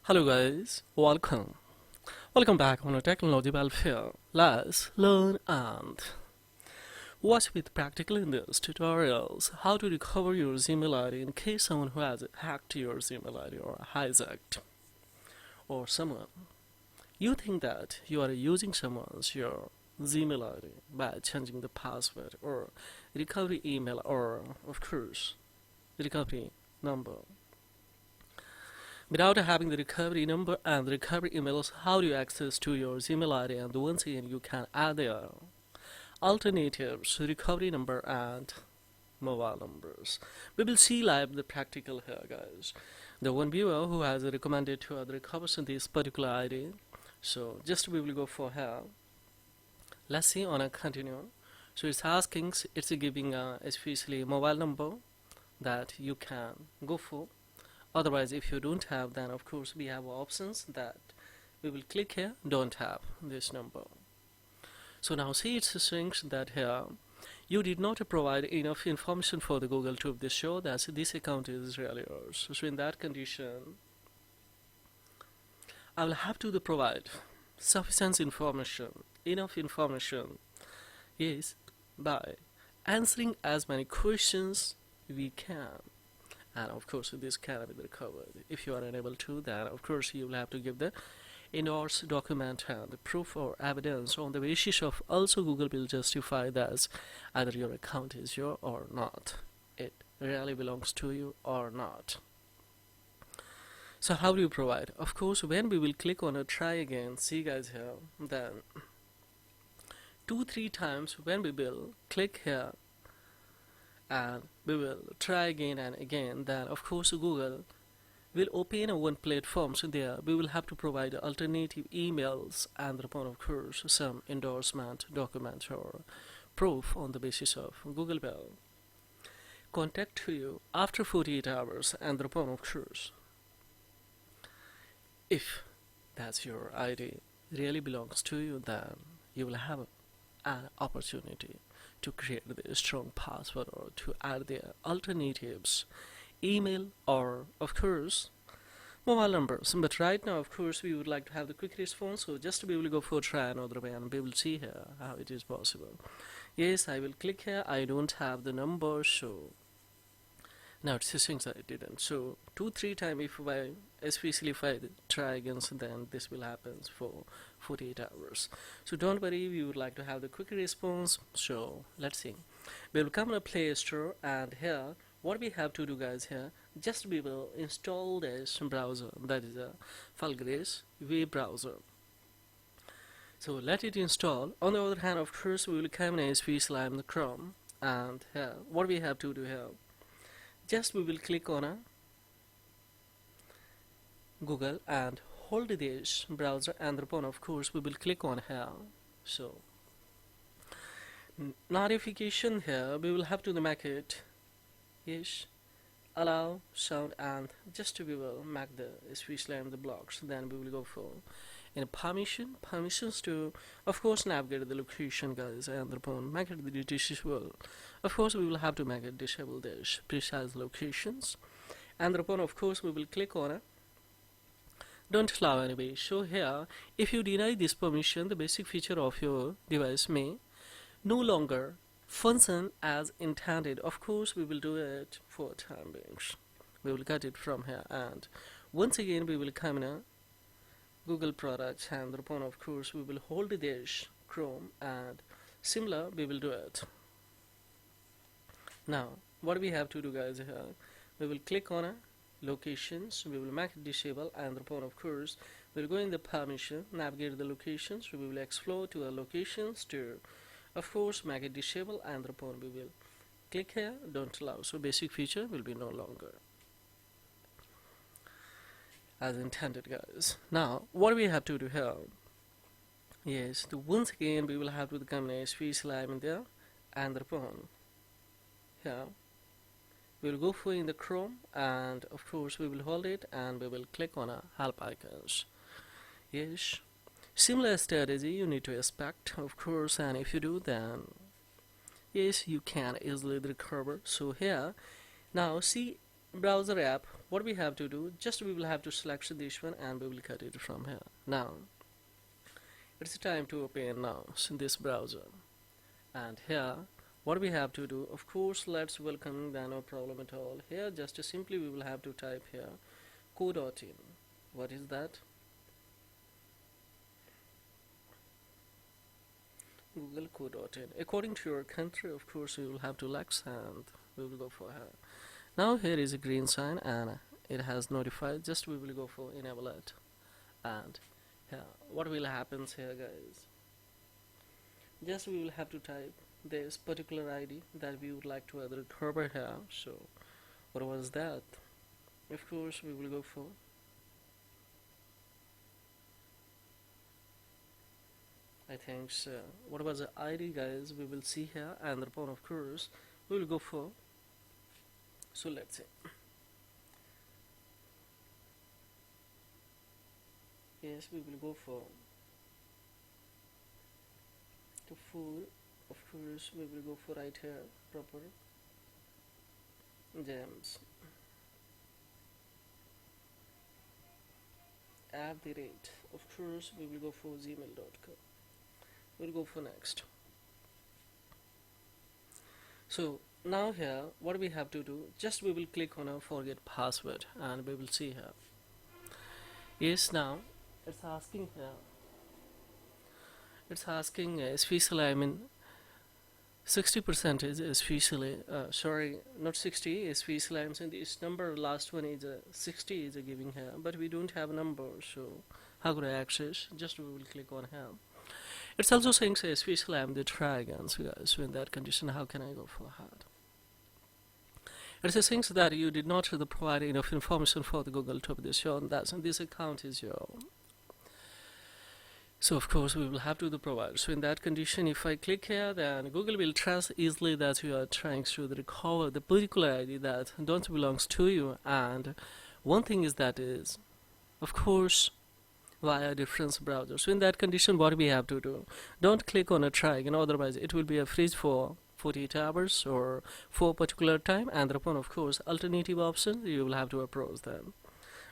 Hello guys, welcome back on a technology welfare. Let's learn and watch with practical in this tutorials how to recover your Gmail ID in case someone who has hacked your Gmail ID or hijacked or someone. You think that you are using someone's your Gmail ID by changing the password or recovery email or of course recovery number. Without having the recovery number and the recovery emails, how do you access to your Gmail ID? And once again, you can add their alternatives, recovery number and mobile numbers. We will see live the practical here, guys. The one viewer who has recommended to other recovers this particular ID. So just we will go for here. Let's see on a continue. So it's asking, it's giving especially mobile number that you can go for. Otherwise, if you don't have, then of course we have options that we will click here, don't have this number. So now see it's saying that here you did not provide enough information for the Google to show that this account is really yours. So in that condition, I will have to provide sufficient information, enough information, yes, by answering as many questions we can. And of course this can be recovered. If you are unable to, then of course you will have to give the endorsed document and the proof or evidence on the basis of also Google will justify that either your account is yours or not. It really belongs to you or not. So how do you provide? Of course when we will click on a try again, see guys here, then 2-3 times when we will click here and we will try again and again, then of course Google will open a one platform. So there we will have to provide alternative emails and upon of course some endorsement document or proof on the basis of Google will contact you after 48 hours and upon of course if that's your ID really belongs to you, then you will have an opportunity to create the strong password or to add the alternatives, email or of course mobile numbers. But right now of course we would like to have the quick response, so just to be able to go for try another way and we will see here how it is possible. Yes, I will click here, I don't have the number, so now it's saying that it didn't. So 2-3 times if I, especially if I try again, so then this will happen for 48 hours. So don't worry, we would like to have the quick response. So let's see. We will come to Play Store and here what we have to do guys here, just we will install this browser, that is a Fulgris web browser. So let it install. On the other hand of course we will come in especially in the Chrome and here what we have to do here, just we will click on a Google and hold this browser and upon of course we will click on here. So notification here we will have to make it yes, allow sound and just we will make the especially in the blocks, then we will go for in permissions to of course navigate the location guys and upon make it the disable. Of course we will have to make it disable this precise locations and upon of course we will click on it, don't allow anyway. So here if you deny this permission, the basic feature of your device may no longer function as intended. Of course we will do it for time being. We will cut it from here and once again we will come in a Google products and upon of course we will hold this Chrome and similar we will do it. Now what we have to do guys here, we will click on a locations, we will make it disable and upon of course we will go in the permission, navigate the locations, we will explore to the locations to of course make it disable and upon we will click here, don't allow. So basic feature will be no longer as intended guys. Now what we have to do here, yes, once again we will have to come in a space line in there and upon here we will go for in the Chrome and of course we will hold it and we will click on a help icons. Yes, similar strategy you need to expect of course, and if you do then yes you can easily recover. So here now see browser app what we have to do, just we will have to select this one and we will cut it from here. Now it's time to open now in this browser, and here what we have to do, of course, let's welcome, then no problem at all. Here just simply we will have to type here co.in. What is that? Google co.in. According to your country, of course, you will have to Lex, and we will go for here. Now here is a green sign and it has notified. Just we will go for enable it, and here what will happen here, guys, just we will have to type this particular ID that we would like to either cover here. So what was that? Of course we will go for I think so. What was the ID, guys? We will see here, and upon of course we will go for, so let's see. Yes, we will go for to full. Of course we will go for right here proper gems at the rate. Of course we will go for gmail.com. We'll go for next. So now here what we have to do, just we will click on a forget password and we will see here. Yes, now it's asking here, it's asking especially, I mean 60% is especially sorry, not 60, especially I'm saying this number last one is 60 is giving here, but we don't have a number, so how could I access? Just we will click on here. It's also saying say especially I'm the try again, so guys, so in that condition how can I go for hard? It's saying that you did not provide enough information for the Google to be shown that this account is your. So of course we will have to provide. So in that condition, if I click here, then Google will trust easily that you are trying to recover the particular ID that don't belongs to you. And one thing is that is, of course, via different browsers. So in that condition, what we have to do, don't click on a try again, otherwise it will be a freeze for 48 hours or for a particular time, and upon of course alternative option you will have to approach them.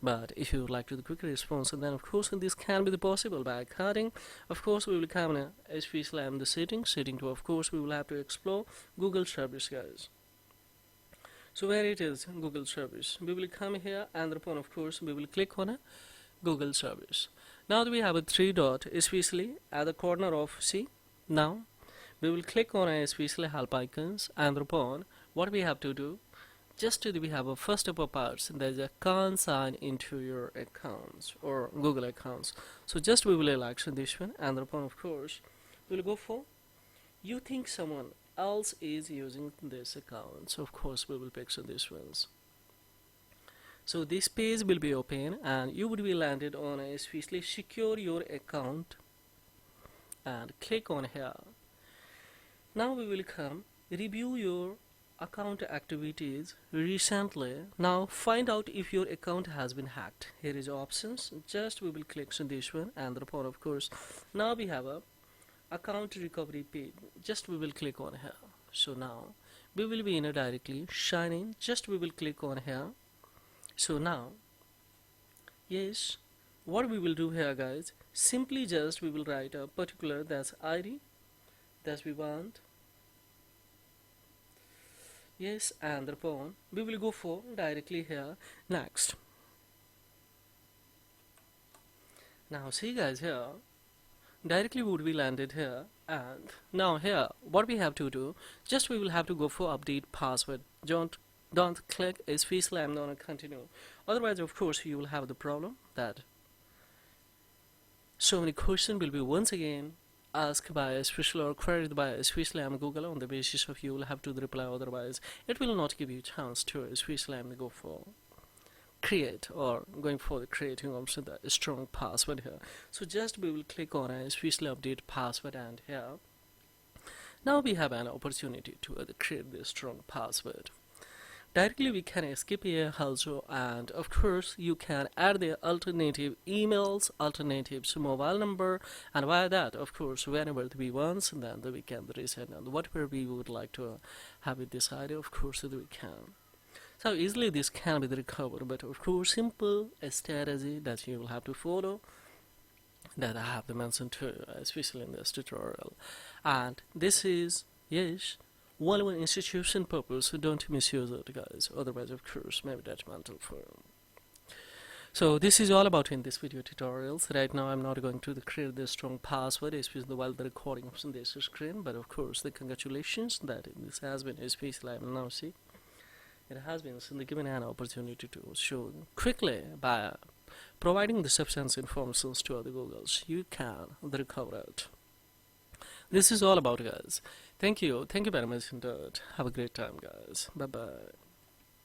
But if you would like to the quick response, and then of course this can be possible by cutting. Of course we will come in especially the setting to, of course we will have to explore Google service, guys. So where it is Google service, we will come here, and upon of course we will click on a Google service. Now we have a 3 dot especially at the corner of C. Now we will click on a especially help icons, and upon what we have to do, just we have a first upper parts, and there's a can sign into your accounts or Google accounts. So just we will elect this one, and upon of course we will go for you think someone else is using this account. So of course we will pick so these ones. So this page will be open and you would be landed on a especially secure your account, and click on here. Now we will come review your account activities recently. Now find out if your account has been hacked. Here is options, just we will click on this one, and upon of course now we have a account recovery page, just we will click on here. So now we will be in a directly sign in, just we will click on here. So now yes, what we will do here, guys, simply just we will write a particular that's ID that we want. Yes, and upon we will go for directly here next. Now see guys, here directly would be landed here, and now here what we have to do, just we will have to go for update password. Don't click especially I'm gonna continue, otherwise of course you will have the problem that so many questions will be once again asked by a special or queried by especially Google, on the basis of you will have to reply, otherwise it will not give you a chance to especially go for create or going for the creating option that is strong password here. So just we will click on a especially update password, and here now we have an opportunity to create this strong password. Directly we can skip here also, and of course you can add the alternative emails, alternatives mobile number, and via that of course whenever we want, then we can reset and whatever we would like to have it decided, of course we can. So easily this can be recovered, but of course simple strategy that you will have to follow that I have mentioned too, especially in this tutorial. And this is, yes, one of institution purpose, so don't misuse it guys, otherwise of course maybe detrimental for you. So this is all about in this video tutorials. Right now I'm not going to create the strong password, especially while the recording is on this screen, but of course the congratulations that this has been, especially I'm now see it has been given an opportunity to show quickly by providing the substance information to other Googles. You can recover it. This is all about guys. Thank you very much indeed. Have a great time guys. Bye bye.